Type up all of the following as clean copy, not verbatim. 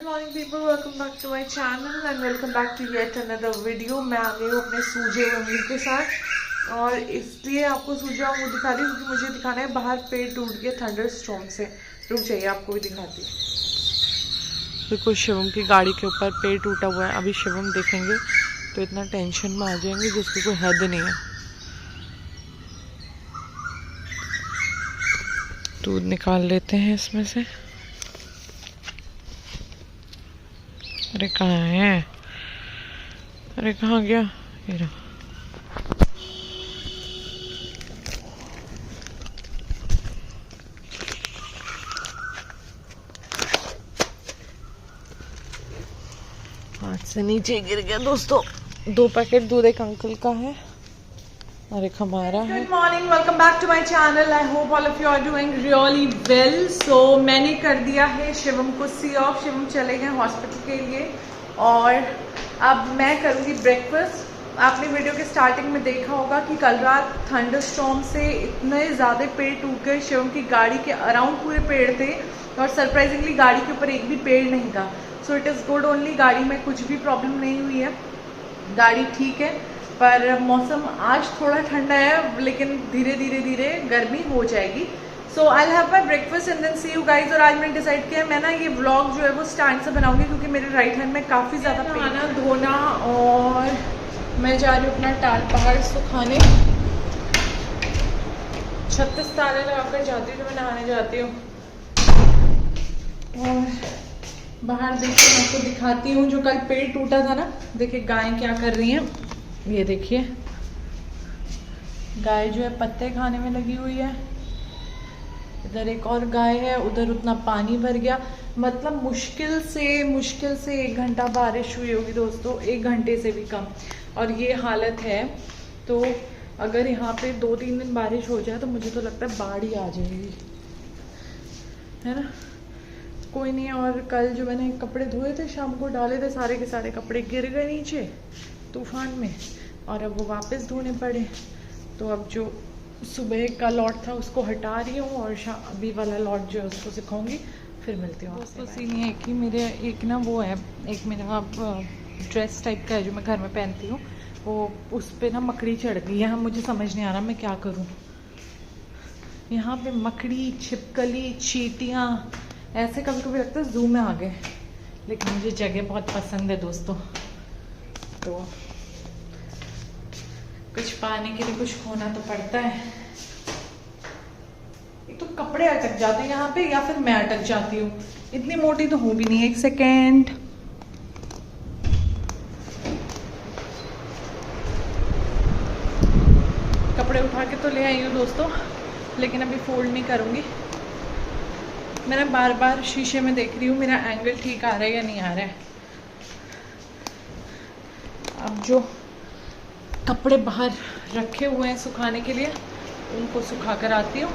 Morning people, welcome back to my channel and welcome back to yet another video. मैं आ गई हूँ अपने सूजे हुए मुंह के साथ और इसलिए आपको सूजा हुआ मुंह दिखा रही हूँ क्योंकि मुझे दिखाना है बाहर पेड़ टूट गया थंडर स्टॉर्म से। रुक जाइए, आपको भी दिखाती हूँ। बिल्कुल शिवम की गाड़ी के ऊपर पेड़ टूटा हुआ है। अभी शिवम देखेंगे तो इतना टेंशन में आ जाएंगे जिसकी कोई हद नहीं है। दूध निकाल लेते हैं इसमें से। अरे कहाँ है, अरे कहाँ गया ये रहा। हाथ से नीचे गिर गया दोस्तों। 2 पैकेट दूध एक अंकल का है और एक हमारा है। Good morning, welcome back to my channel. I hope all of you are doing really well. So मैंने कर दिया है शिवम को सी ऑफ। शिवम चले गए हॉस्पिटल के लिए और अब मैं करूँगी ब्रेकफास्ट। आपने वीडियो के स्टार्टिंग में देखा होगा कि कल रात थंडर स्टॉर्म से इतने ज़्यादा पेड़ टूट गए। शिवम की गाड़ी के अराउंड पूरे पेड़ थे और सरप्राइजिंगली गाड़ी के ऊपर एक भी पेड़ नहीं था। So it is good only, गाड़ी में कुछ भी प्रॉब्लम नहीं हुई है, गाड़ी ठीक है। पर मौसम आज थोड़ा ठंडा है लेकिन धीरे धीरे गर्मी हो जाएगी। So I have my breakfast and then see you guys. और आज मैंने डिसाइड किया मैं ना ये व्लॉग जो है वो स्टैंड से बनाऊंगी क्योंकि मेरे राइट हैंड में काफ़ी ज़्यादा नहाना धोना और मैं जा रही हूँ अपना टाल पहाड़ सुखाने। 36 ताले लगाकर जाती हूँ तो मैं नहाने जाती हूँ। और बाहर देखिए, मैं आपको दिखाती हूँ जो कल पेड़ टूटा था ना। देखिए गाय क्या कर रही हैं, ये देखिए गाय जो है पत्ते खाने में लगी हुई है। इधर एक और गाय है, उधर उतना पानी भर गया। मतलब मुश्किल से 1 घंटा बारिश हुई होगी दोस्तों, 1 घंटे से भी कम। और ये हालत है। तो अगर यहाँ पे 2-3 दिन बारिश हो जाए तो मुझे तो लगता है बाढ़ ही आ जाएगी, है ना। कोई नहीं। और कल जो मैंने कपड़े धोए थे शाम को डाले थे, सारे के सारे कपड़े गिर गए नीचे तूफान में और अब वो वापस धोने पड़े। तो अब जो सुबह का लॉट था उसको हटा रही हूँ और अभी वाला लॉट जो है उसको सिखाऊंगी, फिर मिलती हूँ आपसे। सीन ये है कि मेरे एक ना वो है, एक मेरा ड्रेस टाइप का है जो मैं घर में पहनती हूँ, वो उस पर ना मकड़ी चढ़ गई है। मुझे समझ नहीं आ रहा मैं क्या करूँ। यहाँ पे मकड़ी, छिपकली, चींटियाँ ऐसे कभी कभी लगता है जू में आ गए। लेकिन मुझे जगह बहुत पसंद है दोस्तों, तो कुछ पाने के लिए कुछ खोना तो पड़ता है। एक तो कपड़े अटक जाते हैं यहाँ पे या फिर मैं अटक जाती हूँ। इतनी मोटी तो हूँ भी नहीं। 1 सेकेंड। कपड़े उठा के तो ले आई हूँ दोस्तों, लेकिन अभी फोल्ड नहीं करूँगी। मैं बार बार शीशे में देख रही हूँ मेरा एंगल ठीक आ रहा है या नहीं आ रहा है। अब जो कपड़े बाहर रखे हुए हैं सुखाने के लिए उनको सुखा कर आती हूँ,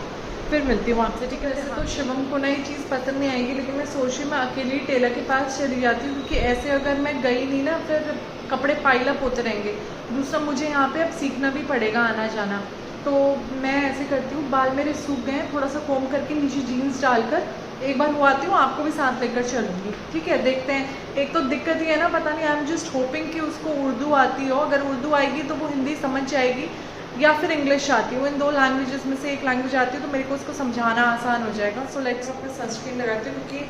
फिर मिलती हूँ आपसे, ठीक है। वैसे तो शिवम को ना ये चीज़ पसंद नहीं आएगी, लेकिन मैं सोच रही मैं अकेली टेलर के पास चली जाती हूँ क्योंकि ऐसे अगर मैं गई नहीं ना फिर कपड़े पाइल अप होते रहेंगे। दूसरा मुझे यहाँ पे अब सीखना भी पड़ेगा आना जाना। तो मैं ऐसे करती हूँ, बाल मेरे सूख गए हैं, थोड़ा सा कोम करके नीचे जीन्स डालकर एक बार वो आती हूँ, आपको भी साथ लेकर चलूँगी, ठीक है। देखते हैं। एक तो दिक्कत ये है ना, पता नहीं, आई एम जस्ट होपिंग कि उसको उर्दू आती हो। अगर उर्दू आएगी तो वो हिंदी समझ जाएगी या फिर इंग्लिश आती हो। इन 2 लैंग्वेजेस में से एक लैंग्वेज आती है तो मेरे को उसको समझाना आसान हो जाएगा। सो लेट्स अपने सनस्क्रीन लगाती हूँ क्योंकि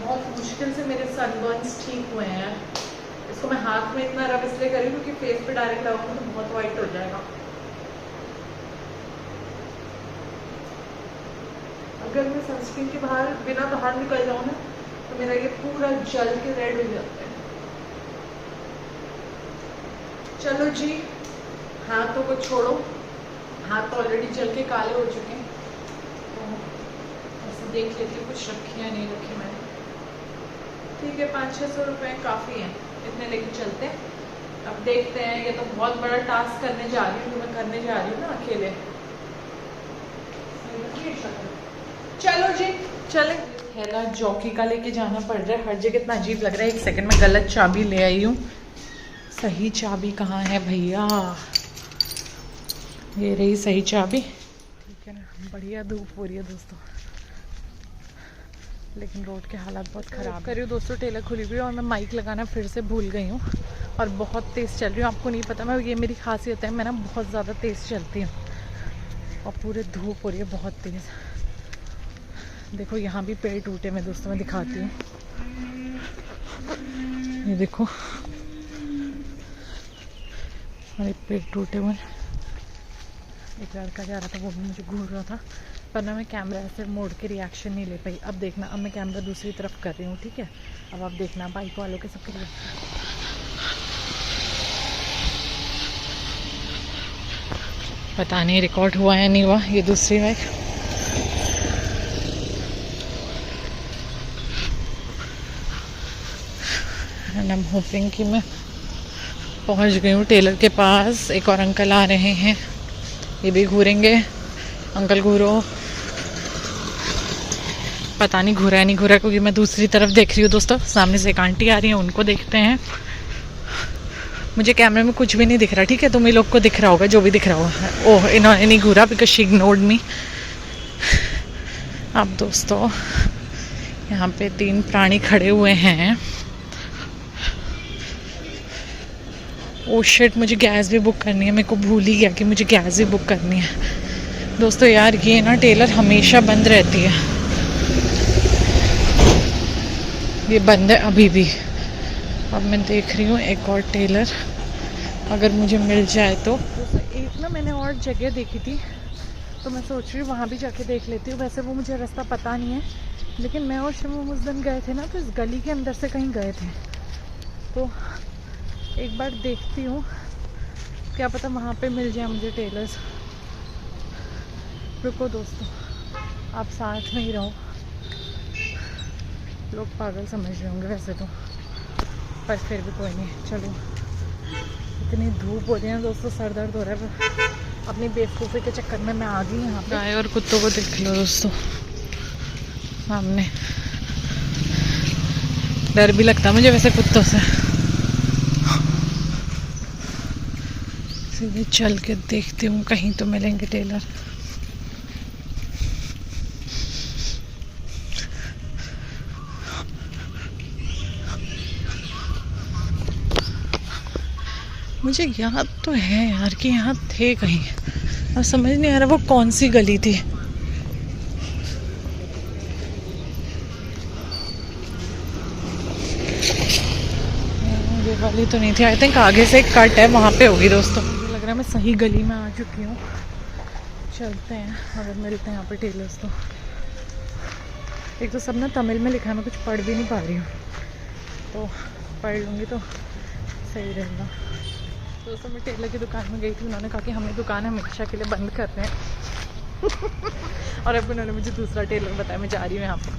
बहुत मुश्किल से मेरे सनबर्न्स ठीक हुए हैं। इसको मैं हाथ में इतना रब इसलिए करी क्योंकि फेस पे डायरेक्ट लगाऊंगी तो बहुत वाइट हो जाएगा। अगर मैं सनस्क्रीन के बिना बाहर निकल जाऊँ ना तो मेरा ये पूरा जल के रेड हो जाता है। चलो जी, हाथों को छोड़ो, हाथ तो ऑलरेडी जल के काले हो चुके हैं। तो ऐसे देख लेती हूँ कुछ रखी या नहीं रखी मैंने। ठीक है, 500-600 रुपये काफ़ी हैं, इतने लेके चलते हैं। अब देखते हैं। ये तो बहुत बड़ा टास्क करने जा रही हूँ जो मैं करने जा रही हूँ ना अकेले। चलो जी चले। थैला जॉकी का लेके जाना पड़ रहा है, हर जगह इतना अजीब लग रहा है। 1 सेकंड में गलत चाबी ले आई हूँ। सही चाबी कहाँ है भैया? ये रही सही चाबी, ठीक है ना। बढ़िया धूप हो रही है दोस्तों। लेकिन रोड के हालात बहुत ख़राब कर रही हूँ दोस्तों। टेलर खुली हुई है और मैं माइक लगाना फिर से भूल गई हूँ और बहुत तेज़ चल रही हूँ। आपको नहीं पता, मैं ये मेरी खासियत है, मैं ना बहुत ज़्यादा तेज़ चलती हूँ और पूरे धूप हो रही है बहुत तेज़। देखो यहाँ भी पेड़ टूटे, मैं दोस्तों मैं दिखाती हूँ, ये देखो और एक पेड़ टूटे हुए। एक लड़का जा रहा था, वो भी मुझे घूर रहा था, पर ना मैं कैमरा ऐसे मोड़ के रिएक्शन नहीं ले पाई। अब देखना, अब मैं कैमरा दूसरी तरफ कर रही हूँ, ठीक है। अब आप देखना बाइक वालों के सबके लिए। पता नहीं रिकॉर्ड हुआ या नहीं हुआ, ये दूसरी bike. And I am hoping कि मैं पहुंच गई हूँ टेलर के पास। एक और अंकल आ रहे हैं, ये भी घूरेंगे। अंकल घूरो। पता नहीं घूरा है नहीं घूरा, क्योंकि मैं दूसरी तरफ देख रही हूँ दोस्तों। सामने से एक आंटी आ रही है, उनको देखते हैं। मुझे कैमरे में कुछ भी नहीं दिख रहा, ठीक है। तुम ही लोग को दिख रहा होगा, जो भी दिख रहा होगा। ओह, इन्होंने नहीं घूरा बिकॉज शी इग्नोर्ड मी। अब दोस्तों यहाँ पे 3 प्राणी खड़े हुए हैं। ओह शिट, मुझे गैस भी बुक करनी है। मेरे को भूल ही गया कि मुझे गैस भी बुक करनी है दोस्तों। यार ये ना टेलर हमेशा बंद रहती है, ये बंद है अभी भी। अब मैं देख रही हूँ एक और टेलर अगर मुझे मिल जाए तो। एक ना मैंने और जगह देखी थी, तो मैं सोच रही हूँ वहाँ भी जाके देख लेती हूँ। वैसे वो मुझे रास्ता पता नहीं है, लेकिन मैं और शिवम उस दिन गए थे ना, तो इस गली के अंदर से कहीं गए थे। तो एक बार देखती हूँ, क्या पता वहाँ पे मिल जाए मुझे टेलर्स। रुको दोस्तों, आप साथ में ही रहो। लोग पागल समझ रहे होंगे वैसे तो, पर फिर भी कोई नहीं, चलो। इतनी धूप हो रही है दोस्तों, सर दर्द हो रहा है। पर अपनी बेवकूफ़ी के चक्कर में मैं आ गई यहाँ पे। गाय और कुत्तों को देख लो दोस्तों सामने। डर भी लगता मुझे वैसे कुत्तों से। सीधे चल के देखती हूँ, कहीं तो मिलेंगे टेलर। मुझे याद तो है यार कि यहाँ थे कहीं, और समझ नहीं आ रहा वो कौन सी गली थी। ये वाली तो नहीं थी, आई थिंक आगे से एक कट है, वहाँ पे होगी दोस्तों। मुझे लग रहा है मैं सही गली में आ चुकी हूँ। चलते हैं, अगर मिलते हैं यहाँ पे टेलर्स तो। एक तो सब ना तमिल में लिखा है, मैं कुछ पढ़ भी नहीं पा रही हूँ, तो पढ़ लूँगी तो सही रहेगा। दोस्तों मैं टेलर की दुकान में गई थी, उन्होंने कहा कि हमें दुकान हमेशा के लिए बंद कर रहे हैं। और अब उन्होंने मुझे दूसरा टेलर बताया, मैं जा रही हूँ यहाँ पर।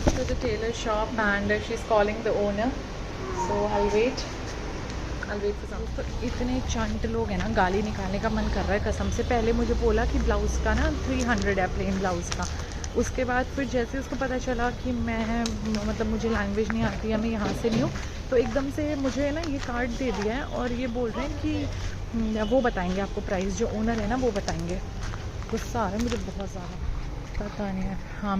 So the tailor shop and she's calling the owner, so I'll wait for some. तो इतने चंट लोग हैं ना, गाली निकालने का मन कर रहा है कसम से। पहले मुझे बोला कि ब्लाउज़ का ना 300 है प्लेन ब्लाउज़ का। उसके बाद फिर जैसे उसको पता चला कि मैं मतलब मुझे लैंग्वेज नहीं आती है, मैं यहाँ से नहीं हूँ, तो एकदम से मुझे ना ये कार्ड दे दिया है और ये बोल रहे हैं कि वो बताएंगे आपको प्राइस, जो ओनर है ना वो बताएंगे। गुस्सा आ रहा है मुझे बहुत ज़्यादा, पता नहीं है। हाँ,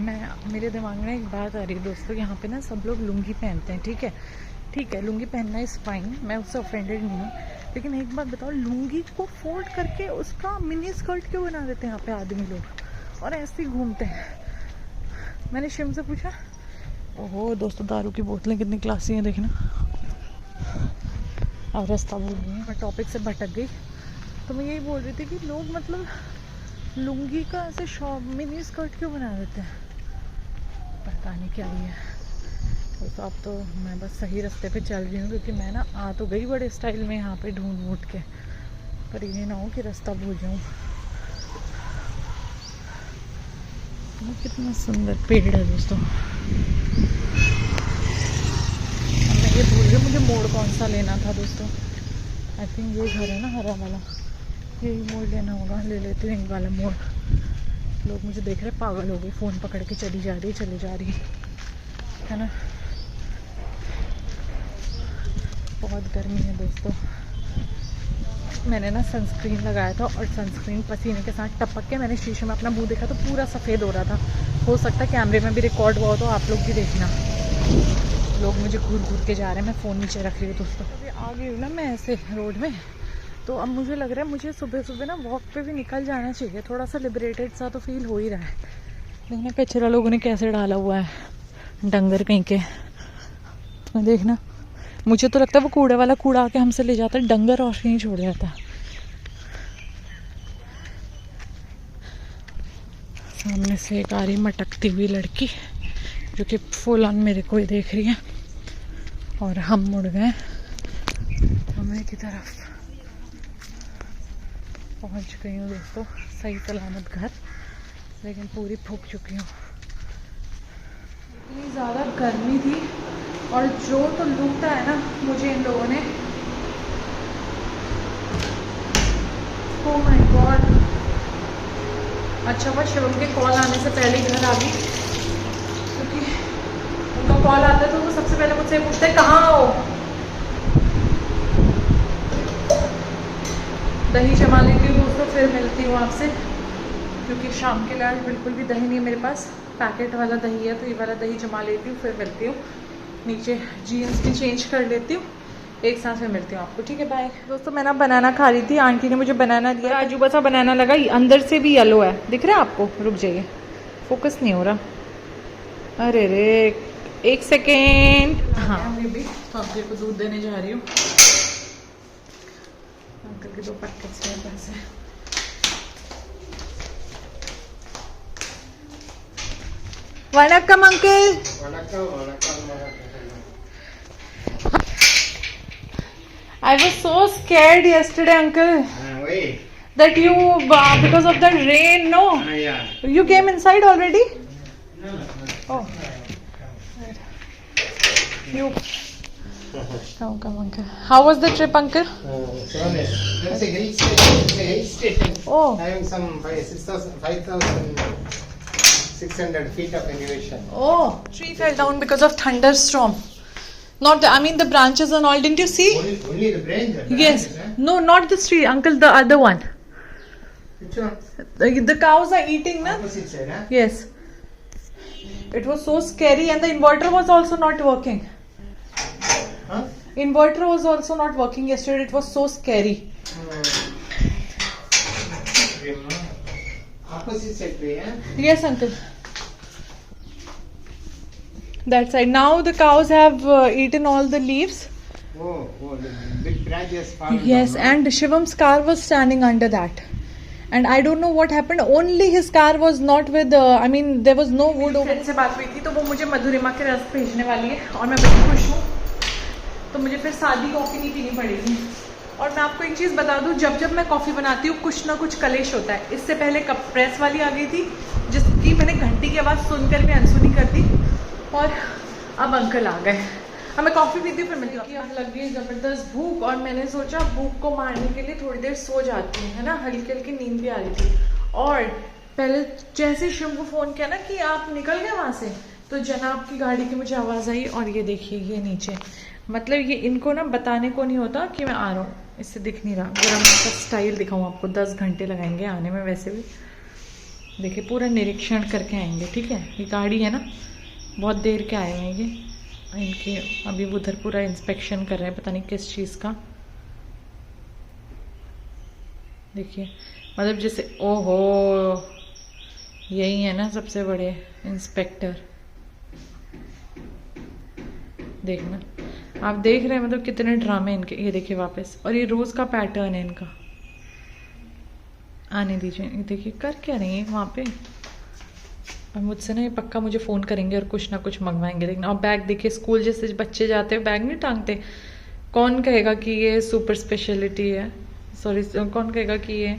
मेरे दिमाग में एक बात आ रही है दोस्तों, यहाँ पे ना सब लोग लुंगी पहनते हैं, ठीक है, लुंगी पहनना इज़ फाइन, मैं उससे ऑफेंडेड नहीं हूँ। लेकिन एक बात बताओ, लुंगी को फोल्ड करके उसका मिनी स्कर्ट क्यों बना देते हैं यहाँ पे आदमी लोग, और ऐसे ही घूमते हैं। मैंने शिम से पूछा, ओहो दोस्तों दारू की बोतलें कितनी क्लासी हैं देखना। अब रास्ता भूल गई, मैं टॉपिक से भटक गई। तो मैं यही बोल रही थी कि लोग मतलब लुंगी का ऐसे शॉर्ट मिनी स्कर्ट क्यों बना देते हैं, पता नहीं क्या ही है। तो अब तो मैं बस सही रास्ते पे चल रही हूँ, क्योंकि मैं ना आ तो गई बड़े स्टाइल में यहाँ पे ढूंढ के, पर ये ना हो कि रास्ता भूल जाऊँ। कितना सुंदर पेड़ है दोस्तों। मैं ये भूल गई मुझे मोड़ कौन सा लेना था दोस्तों। आई थिंक ये घर है ना हरा वाला, यही मोड़ लेना होगा। ले लेती हूँ एक वाला मोड़। लोग मुझे देख रहे पागल हो गए, फ़ोन पकड़ के चली जा रही है ना। बहुत गर्मी है दोस्तों। मैंने ना सनस्क्रीन लगाया था और सनस्क्रीन पसीने के साथ टपक के मैंने शीशे में अपना मुंह देखा तो पूरा सफ़ेद हो रहा था। हो सकता है कैमरे में भी रिकॉर्ड हुआ हो तो आप लोग भी देखना। लोग मुझे घूर घूर के जा रहे हैं, मैं फ़ोन नीचे रख रही हूँ दोस्तों। अभी आ गई हूँ ना मैं ऐसे रोड में, तो अब मुझे लग रहा है मुझे सुबह सुबह ना वॉक पे भी निकल जाना चाहिए। थोड़ा सा लिबरेटेड सा तो फील हो ही रहा है। देखना कचरा लोगों ने कैसे डाला हुआ है, डंगर कहीं के। देखना, मुझे तो लगता है वो कूड़े वाला कूड़ा आके हमसे ले जाता है, डंगर और कहीं छोड़ जाता है। सामने से एक आ रही मटकती हुई लड़की जो कि फुल ऑन मेरे को ही देख रही है, और हम मुड़ गए हमें की तरफ। पहुंच गई हूँ दोस्तों सही सलामत घर, लेकिन पूरी फूक चुकी हूँ। इतनी ज़्यादा गर्मी थी और जो तो लूटा है ना मुझे इन लोगों ने। Oh my God. अच्छा हुआ शिवम के कॉल आने से पहले घर आ गई, क्योंकि उनका कॉल आता है तो वो सबसे पहले मुझसे पूछते हैं कहाँ हो। दही जमा लेती हूँ दोस्तों, फिर मिलती हूँ आपसे, क्योंकि शाम के लिए आज बिल्कुल भी दही नहीं है मेरे पास। पैकेट वाला दही है तो ये वाला दही जमा लेती हूँ, फिर मिलती हूँ। नीचे जीन्स भी चेंज कर लेती हूँ, एक साथ में मिलती हूँ आपको। ठीक है, बाय दोस्तों। मैं ना बनाना खा रही थी, आंटी ने मुझे बनाना दिया। अजूबा सा बनाना लगा, अंदर से भी येलो है, दिख रहा है आपको? रुक जाइए, फोकस नहीं हो रहा। अरे रे, एक सेकेंड। हाँ भी तो आप को दूध देने जा रही हूँ। अंकल के 2 पैकेट्स मेरे पास है। Vanakkam uncle. I was so scared yesterday, uncle. That you, because of the rain, no? Yeah. You came inside already? No. Oh. You. Come, uncle. How was the trip, uncle? So nice. That's a hill station. It's a hill station. Oh. Having some 5,600 feet of elevation. Oh. Tree fell down because of thunderstorm. Not, I mean the branches and all. Didn't you see? Only the branch? Yes. No, not this tree, uncle. The other one. Which one? The cows are eating, na? Opposite side, huh? Yes. It was so scary, and the inverter was also not working. Huh? Inverter was also not working yesterday. It was so scary. Opposite side, yeah? Yes, uncle. That side. Now the cows have eaten all the leaves. Oh, the big branch has fallen. Yes, down, and Shivam's car was standing under that. And I don't know what happened. Only his car was not with. I mean, there was no wood. Friend से बात हुई थी तो वो मुझे मधुरिमा के रस भेजने वाली है और मैं बड़ी खुश हूँ। तो मुझे फिर सादी कॉफ़ी नहीं पीनी पड़ेगी। और मैं आपको एक चीज़ बता दूँ, जब जब मैं कॉफ़ी बनाती हूँ कुछ ना कुछ कलेश होता है। इससे पहले कप प्रेस वाली आ गई थी जिसकी मैंने घंटी की आवाज़ सुनकर भी अनसुनी कर दी, और अब अंकल आ गए। अब मैं कॉफ़ी पीती हूँ फिर मिलती हूँ। अब लग गई ज़बरदस्त भूख और मैंने सोचा भूख को मारने के लिए थोड़ी देर सो जाती हूँ, है ना। हल्की हल्की नींद भी आ रही थी। और पहले जैसे शिव को फ़ोन किया ना कि आप निकल गए वहाँ से, तो जनाब की गाड़ी की मुझे आवाज़ आई। और ये देखिए ये नीचे, मतलब ये इनको ना बताने को नहीं होता कि मैं आ रहा हूँ, इससे दिख नहीं रहा। अगर मैं इसका स्टाइल दिखाऊँ आपको, 10 घंटे लगाएंगे आने में। वैसे भी देखिए पूरा निरीक्षण करके आएंगे, ठीक है। ये गाड़ी है ना, बहुत देर के आए हैं ये। इनके अभी उधर पूरा इंस्पेक्शन कर रहे हैं, पता नहीं किस चीज़ का। देखिए मतलब जैसे, ओहो यही है ना सबसे बड़े इंस्पेक्टर। देखना, आप देख रहे हैं मतलब कितने ड्रामे इनके। ये देखिए वापस, और ये रोज़ का पैटर्न है इनका। आने दीजिए। ये देखिए कर क्या रही है वहाँ पे। और मुझसे ना ये पक्का मुझे फ़ोन करेंगे और कुछ ना कुछ मंगवाएंगे। देखना, और बैग देखिए, स्कूल जैसे बच्चे जाते हैं बैग नहीं टांगते। कौन कहेगा कि ये सुपर स्पेशलिटी है, सॉरी कौन कहेगा कि ये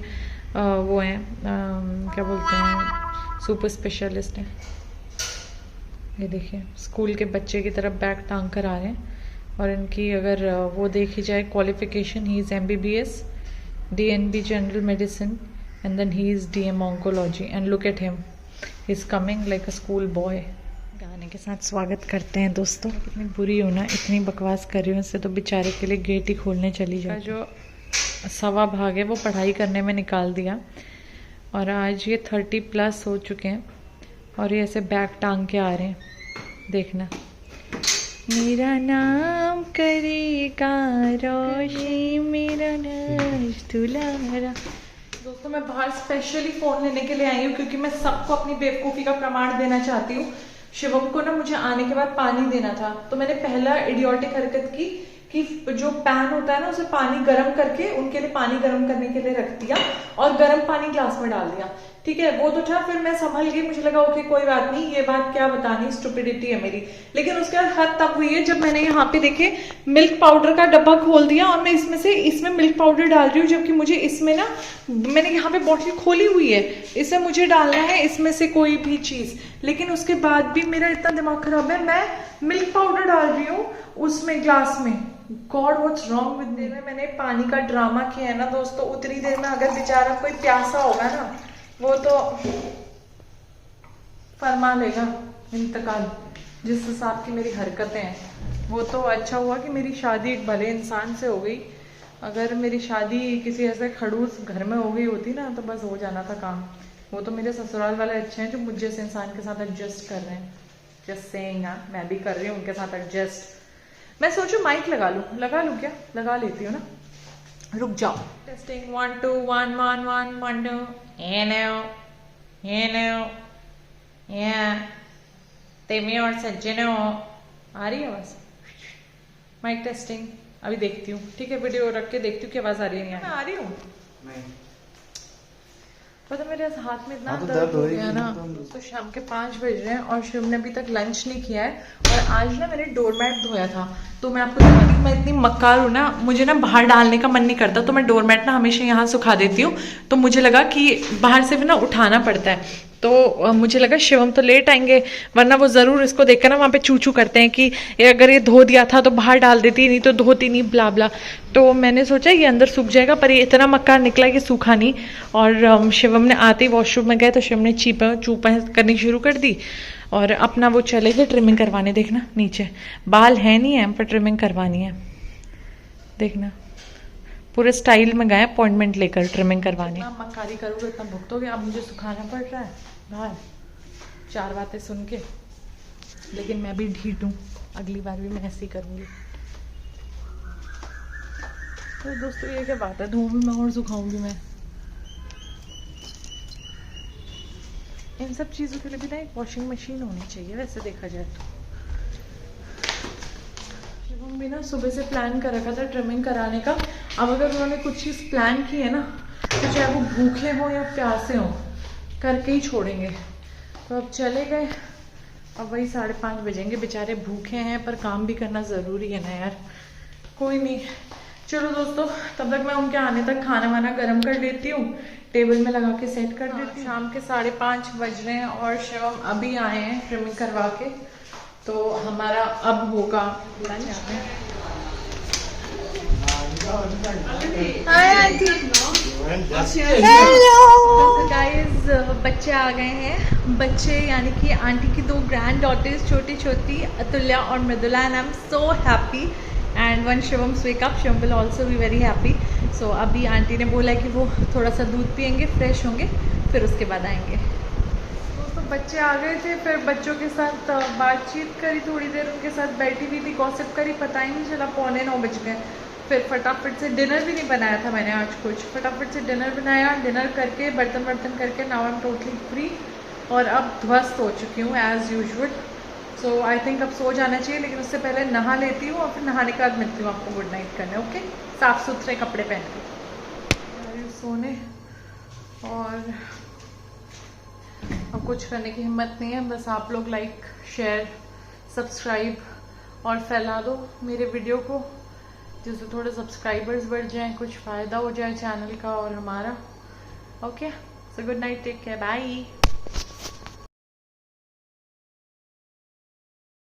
वो है क्या बोलते हैं, सुपर स्पेशलिस्ट है। ये देखिए स्कूल के बच्चे की तरफ बैग टांग कर आ रहे हैं। और इनकी अगर वो देखी जाए qualification, he is MBBS, DNB general medicine, and then he is DM oncology. And look at him, he is coming like a school boy. गाने के साथ स्वागत करते हैं दोस्तों। कितनी बुरी हूँ ना, इतनी बकवास कर रही हूँ, इससे तो बेचारे के लिए गेट ही खोलने चली जाए। जो सवा भागे वो पढ़ाई करने में निकाल दिया। और आज ये 30+ हो चुके हैं और ये ऐसे बैग टांग के आ रहे हैं। देखना, मेरा नाम करेगा रोशी, मेरा नाम दुलारा। दोस्तों मैं बाहर स्पेशली फ़ोन लेने के लिए आई हूँ क्योंकि मैं सबको अपनी बेवकूफ़ी का प्रमाण देना चाहती हूँ। शिवम को ना मुझे आने के बाद पानी देना था, तो मैंने पहला इडियोटिक हरकत की कि जो पैन होता है ना उसे पानी गर्म करके उनके लिए पानी गर्म करने के लिए रख दिया और गर्म पानी ग्लास में डाल दिया। ठीक है, वो तो था। फिर मैं संभल गई, मुझे लगा ओके कोई बात नहीं, ये बात क्या बतानी, स्टुपिडिटी है मेरी। लेकिन उसके बाद हद तब हुई है जब मैंने यहाँ पे देखे मिल्क पाउडर का डब्बा खोल दिया और मैं इसमें मिल्क पाउडर डाल रही हूँ, जबकि मुझे इसमें ना, मैंने यहाँ पे बॉटल खोली हुई है, इसमें मुझे डालना है इसमें से कोई भी चीज। लेकिन उसके बाद भी मेरा इतना दिमाग खराब है, मैं मिल्क पाउडर डाल रही हूँ उसमें ग्लास में। God what's wrong with me. मैंने पानी का ड्रामा किया है ना दोस्तों, उतनी देर में अगर बेचारा कोई प्यासा होगा ना वो तो फरमा लेगा इंतकाल। जिस हिसाब की मेरी हरकतें हैं, वो तो अच्छा हुआ कि मेरी शादी एक भले इंसान से हो गई। अगर मेरी शादी किसी ऐसे खड़ूस घर में हो गई होती ना तो बस हो जाना था काम। वो तो मेरे ससुराल वाले अच्छे हैं जो मुझे जैसे इंसान के साथ एडजस्ट कर रहे हैं। जस्ट सेइंग, मैं भी कर रही हूँ उनके साथ एडजस्ट। मैं सोचू माइक लगा लूँ क्या? लगा लेती हूँ ना, रुक जाओ। टेस्टिंग 1 2 1 1 1 1 2। हेलो तेमी और सज्जनों, आ रही है आवाज? Mic testing. अभी देखती हूँ, ठीक है, वीडियो रख के देखती हूँ कि आवाज आ रही है नहीं आ रही हूँ। पता मेरे हाथ में इतना दर्द हो गया ना। तो शाम के 5 बज रहे हैं और शिव ने अभी तक लंच नहीं किया है। और आज ना मैंने डोरमैट धोया था, तो मैं आपको बताती हूँ, मैं इतनी मक्कार हूँ ना, मुझे ना बाहर डालने का मन नहीं करता, तो मैं डोरमैट ना हमेशा यहाँ सुखा देती हूँ। तो मुझे लगा कि बाहर से भी ना उठाना पड़ता है, तो मुझे लगा शिवम तो लेट आएंगे, वरना वो जरूर इसको देखकर ना वहाँ पे चू चू करते हैं कि अगर ये धो दिया था तो बाहर डाल देती, नहीं तो धोती नहीं, ब्ला ब्ला। तो मैंने सोचा ये अंदर सूख जाएगा, पर ये इतना मक्कार निकला कि सूखा नहीं। और शिवम ने आते ही वॉशरूम में गए तो शिवम ने चूपा करनी शुरू कर दी और अपना वो चले गए ट्रिमिंग करवाने। देखना नीचे बाल है नहीं है, पर ट्रिमिंग करवानी है। देखना पूरे स्टाइल में गए अपॉइंटमेंट लेकर ट्रिमिंग करवाने। मक्कारी करूँगा इतना भुगतोगे, अब मुझे सुखाना पड़ रहा है बाहर 4 बातें सुन के। लेकिन मैं भी ढीठ हूँ, अगली बार भी मैं ऐसे ही करूँगी। तो दोस्तों ये क्या बात है, धोऊंगी मैं और सुखाऊंगी मैं। इन सब चीज़ों के लिए भी ना एक वॉशिंग मशीन होनी चाहिए वैसे देखा जाए तो। हम भी ना सुबह से प्लान कर रखा था ट्रिमिंग कराने का। अब अगर उन्होंने कुछ चीज़ प्लान की है ना, तो चाहे वो भूखे हों या प्यासे हों, करके ही छोड़ेंगे। तो अब चले गए, अब वही 5:30 बजेंगे। बेचारे भूखे हैं पर काम भी करना ज़रूरी है ना यार। कोई नहीं, चलो दोस्तों, तब तक मैं उनके आने तक खाना वाना गर्म कर लेती हूँ, टेबल में लगा के सेट कर देती हूँ। शाम के 5:30 बज रहे हैं और शिवम अभी आए हैं ट्रिमिंग करवा के। तो हमारा अब होगा लंच। हेलो गाइस, बच्चे आ गए हैं। बच्चे यानी कि आंटी की 2 ग्रैंड डॉटर्स, छोटी छोटी अतुल्या और Mridula, and I am so happy. And when Shivam's wake up, Shivam will also be very happy. So अभी आंटी ने बोला कि वो थोड़ा सा दूध पियेंगे, फ्रेश होंगे, फिर उसके बाद आएंगे। तो बच्चे आ गए थे, फिर बच्चों के साथ बातचीत करी, थोड़ी देर उनके साथ बैठी हुई थी, गॉसिप करी, पता ही नहीं चला 8:45 बज गए। फिर फटाफट से डिनर भी नहीं बनाया था मैंने आज कुछ, फटाफट से डिनर बनाया, डिनर करके बर्तन करके now I am totally free. और अब ध्वस्त हो चुकी हूँ as usual. So I think अब सो जाना चाहिए, लेकिन उससे पहले नहा लेती हूँ और फिर नहाने के बाद मिलती हूँ आपको गुड नाइट करने। ओके, साफ़ सुथरे कपड़े पहन के सोने। और अब कुछ करने की हिम्मत नहीं है, बस आप लोग लाइक, शेयर, सब्सक्राइब और फैला दो मेरे वीडियो को, जिससे थोड़े सब्सक्राइबर्स बढ़ जाएं, कुछ फ़ायदा हो जाए चैनल का और हमारा। Okay, so good night, take care, bye.